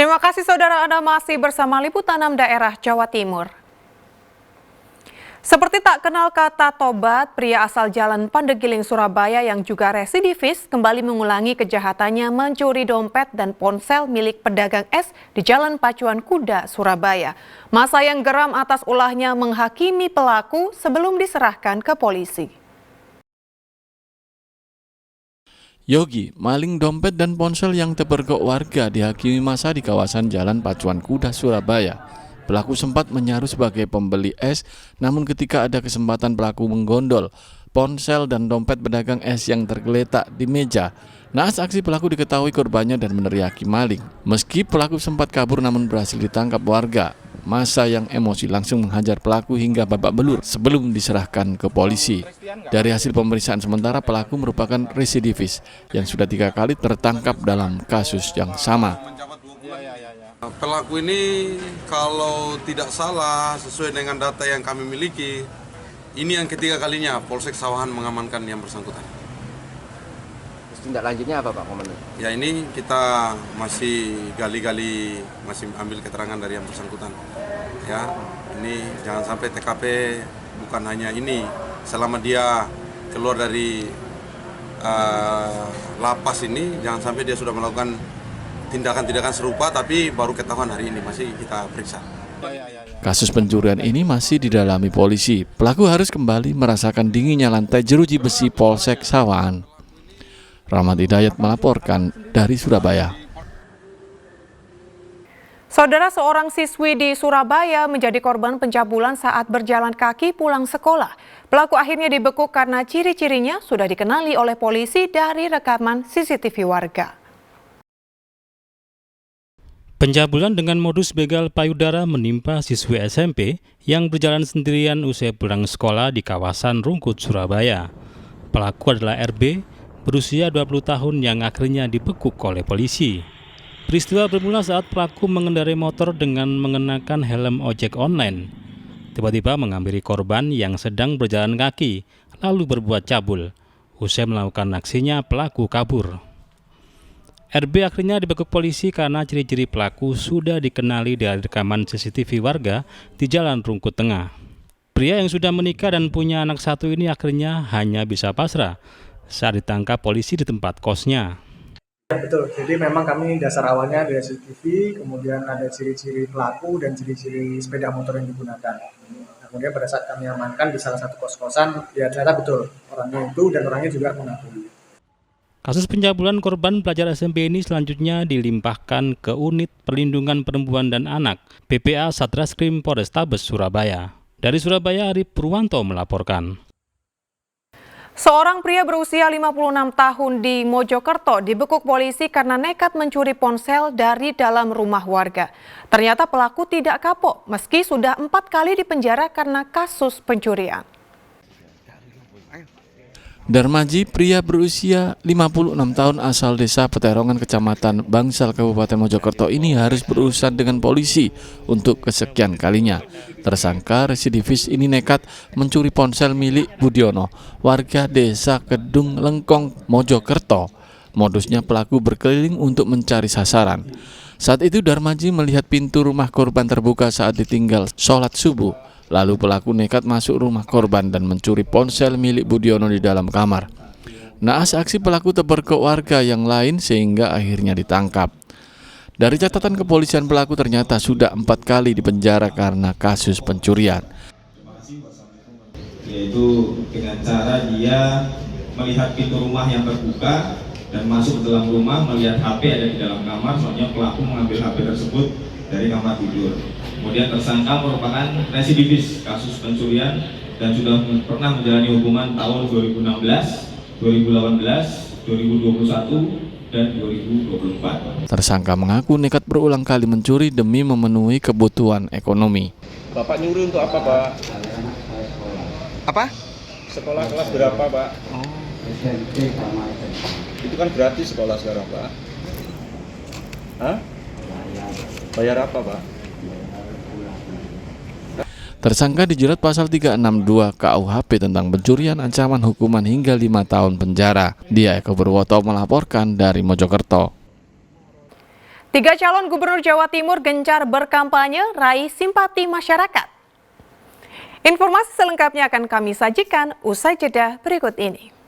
Terima kasih saudara, Anda masih bersama Liputan 6 Daerah Jawa Timur. Seperti tak kenal kata tobat, pria asal Jalan Pandegiling, Surabaya yang juga residivis kembali mengulangi kejahatannya mencuri dompet dan ponsel milik pedagang es di Jalan Pacuan Kuda, Surabaya. Masa yang geram atas ulahnya menghakimi pelaku sebelum diserahkan ke polisi. Yogi, maling dompet dan ponsel yang terpergok warga dihakimi massa di kawasan Jalan Pacuan Kuda, Surabaya. Pelaku sempat menyaru sebagai pembeli es, namun ketika ada kesempatan pelaku menggondol ponsel dan dompet pedagang es yang tergeletak di meja. Naas aksi pelaku diketahui korbannya dan meneriaki maling. Meski pelaku sempat kabur namun berhasil ditangkap warga. Massa yang emosi langsung menghajar pelaku hingga babak belur sebelum diserahkan ke polisi. Dari hasil pemeriksaan sementara, pelaku merupakan residivis yang sudah 3 kali tertangkap dalam kasus yang sama. Pelaku ini kalau tidak salah sesuai dengan data yang kami miliki, ini yang ketiga kalinya Polsek Sawahan mengamankan yang bersangkutan. Tindak lanjutnya apa Pak Komandan? Ya ini kita masih gali-gali, masih ambil keterangan dari yang bersangkutan. Ya, ini jangan sampai TKP bukan hanya ini, selama dia keluar dari lapas ini, jangan sampai dia sudah melakukan tindakan-tindakan serupa tapi baru ketahuan hari ini, masih kita periksa. Kasus pencurian ini masih didalami polisi. Pelaku harus kembali merasakan dinginnya lantai jeruji besi Polsek Sawahan. Rahmat Hidayat melaporkan dari Surabaya. Saudara, seorang siswi di Surabaya menjadi korban pencabulan saat berjalan kaki pulang sekolah. Pelaku akhirnya dibekuk karena ciri-cirinya sudah dikenali oleh polisi dari rekaman CCTV warga. Pencabulan dengan modus begal payudara menimpa siswi SMP yang berjalan sendirian usai pulang sekolah di kawasan Rungkut, Surabaya. Pelaku adalah RB, berusia 20 tahun yang akhirnya dibekuk oleh polisi. Peristiwa bermula saat pelaku mengendarai motor dengan mengenakan helm ojek online. Tiba-tiba menghampiri korban yang sedang berjalan kaki, lalu berbuat cabul. Usai melakukan aksinya, pelaku kabur. RB akhirnya dibekuk polisi karena ciri-ciri pelaku sudah dikenali dari rekaman CCTV warga di Jalan Rungkut Tengah. Pria yang sudah menikah dan punya anak satu ini akhirnya hanya bisa pasrah saat ditangkap polisi di tempat kosnya. Ya, betul, jadi memang kami dasar awalnya dari CCTV, kemudian ada ciri-ciri pelaku dan ciri-ciri sepeda motor yang digunakan. Nah, kemudian pada saat kami amankan di salah satu kos-kosan, ya ternyata betul orangnya itu dan orangnya juga mengakui. Kasus pencabulan korban pelajar SMP ini selanjutnya dilimpahkan ke Unit Perlindungan Perempuan dan Anak, PPA Satreskrim Polrestabes Surabaya. Dari Surabaya, Arif Purwanto melaporkan. Seorang pria berusia 56 tahun di Mojokerto dibekuk polisi karena nekat mencuri ponsel dari dalam rumah warga. Ternyata pelaku tidak kapok meski sudah 4 kali dipenjara karena kasus pencurian. Darmaji, pria berusia 56 tahun asal desa Peterongan, Kecamatan Bangsal, Kabupaten Mojokerto ini harus berurusan dengan polisi untuk kesekian kalinya. Tersangka residivis ini nekat mencuri ponsel milik Budiono, warga desa Kedung Lengkong, Mojokerto. Modusnya pelaku berkeliling untuk mencari sasaran. Saat itu Darmaji melihat pintu rumah korban terbuka saat ditinggal sholat subuh. Lalu pelaku nekat masuk rumah korban dan mencuri ponsel milik Budiono di dalam kamar. Naas aksi pelaku terpergok warga yang lain sehingga akhirnya ditangkap. Dari catatan kepolisian, pelaku ternyata sudah 4 kali dipenjara karena kasus pencurian. Yaitu dengan cara dia melihat pintu rumah yang terbuka dan masuk ke dalam rumah, melihat HP ada di dalam kamar, soalnya pelaku mengambil HP tersebut dari kamar tidur. Kemudian tersangka merupakan residivis kasus pencurian dan sudah pernah menjalani hukuman tahun 2016, 2018, 2021, dan 2024. Tersangka mengaku nekat berulang kali mencuri demi memenuhi kebutuhan ekonomi. Bapak nyuri untuk apa, Pak? Apa? Sekolah kelas berapa, Pak? Itu kan gratis sekolah sekarang, Pak. Hah? Bayar apa, Pak? Tersangka dijerat pasal 362 KUHP tentang pencurian, ancaman hukuman hingga 5 tahun penjara. Dia Eko Purwoto melaporkan dari Mojokerto. Tiga calon gubernur Jawa Timur gencar berkampanye raih simpati masyarakat. Informasi selengkapnya akan kami sajikan usai jeda berikut ini.